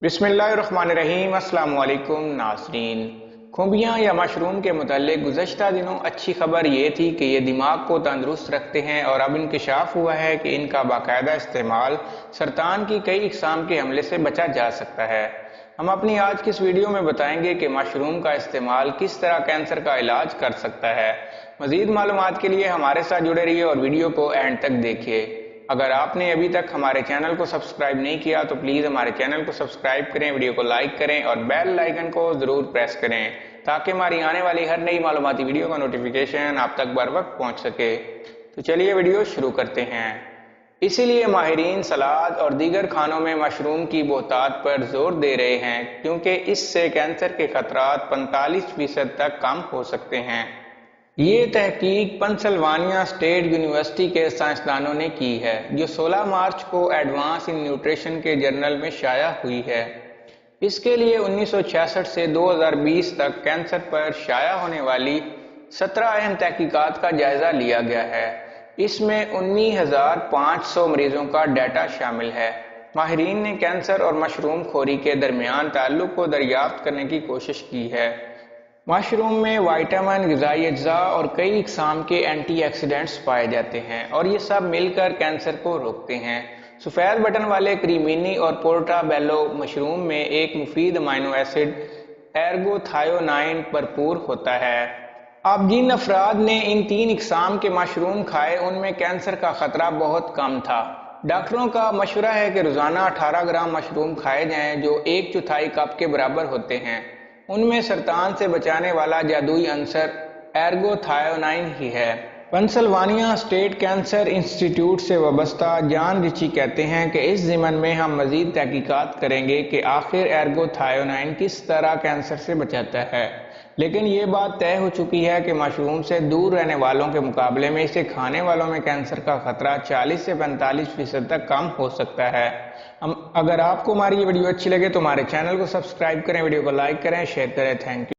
बिस्मिल्लाहिर्रहमानिर्रहीम। अस्सलाम वालेकुम नाज़रीन। खुम्बियाँ या मशरूम के मुताल्लिक़ गुज़श्ता दिनों अच्छी खबर ये थी कि ये दिमाग को तंदुरुस्त रखते हैं और अब इंकशाफ हुआ है कि इनका बाकायदा इस्तेमाल सरतान की कई इक़साम के हमले से बचा जा सकता है। हम अपनी आज की इस वीडियो में बताएंगे कि मशरूम का इस्तेमाल किस तरह कैंसर का इलाज कर सकता है। मज़ीद मालूमात के लिए हमारे साथ जुड़े रहिए और वीडियो को एंड तक देखिए। अगर आपने अभी तक हमारे चैनल को सब्सक्राइब नहीं किया तो प्लीज़ हमारे चैनल को सब्सक्राइब करें, वीडियो को लाइक करें और बेल आइकन को ज़रूर प्रेस करें ताकि हमारी आने वाली हर नई मालूमाती वीडियो का नोटिफिकेशन आप तक बर वक्त पहुँच सके। तो चलिए वीडियो शुरू करते हैं। इसीलिए माहिरीन सलाद और दीगर खानों में मशरूम की बहुतात पर जोर दे रहे हैं क्योंकि इससे कैंसर के खतरात 45% तक कम हो सकते हैं। ये तहकीक पेंसिल्वानिया स्टेट यूनिवर्सिटी के साइंसदानों ने की है जो 16 मार्च को एडवांस इन न्यूट्रिशन के जर्नल में शाया हुई है। इसके लिए 1966 से 2020 तक कैंसर पर शाया होने वाली 17 अहम तहकीकात का जायजा लिया गया है। इसमें 19,500 मरीजों का डाटा शामिल है। माहिरीन ने कैंसर और मशरूम खोरी के दरमियान ताल्लुक को दरियाफ्त करने की कोशिश की है। मशरूम में विटामिन, ग़िज़ाई अज्जा और कई इक़साम के एंटीऑक्सीडेंट्स पाए जाते हैं और ये सब मिलकर कैंसर को रोकते हैं। सफ़ेद बटन वाले क्रीमिनी और पोर्टाबेलो मशरूम में एक मुफीद अमीनो एसिड एर्गोथायोनाइन भरपूर होता है। अब जिन अफराद ने इन 3 इक़साम के मशरूम खाए उनमें कैंसर का ख़तरा बहुत कम था। डॉक्टरों का मशवरा है कि रोज़ाना 18 ग्राम मशरूम खाए जाएं जो 1/4 कप के बराबर होते हैं। उनमें सरतान से बचाने वाला जादुई अंसर एर्गोथायोनाइन ही है। पेंसिल्वानिया स्टेट कैंसर इंस्टीट्यूट से वाबस्ता जॉन रिची कहते हैं कि इस ज़िमन में हम मज़ीद तहकीकात करेंगे कि आखिर एर्गोथायोनाइन किस तरह कैंसर से बचाता है, लेकिन ये बात तय हो चुकी है कि मशरूम से दूर रहने वालों के मुकाबले में इसे खाने वालों में कैंसर का खतरा 40 से 45% तक कम हो सकता है। अगर आपको हमारी ये वीडियो अच्छी लगे तो हमारे चैनल को सब्सक्राइब करें, वीडियो को लाइक करें, शेयर करें। Thank you.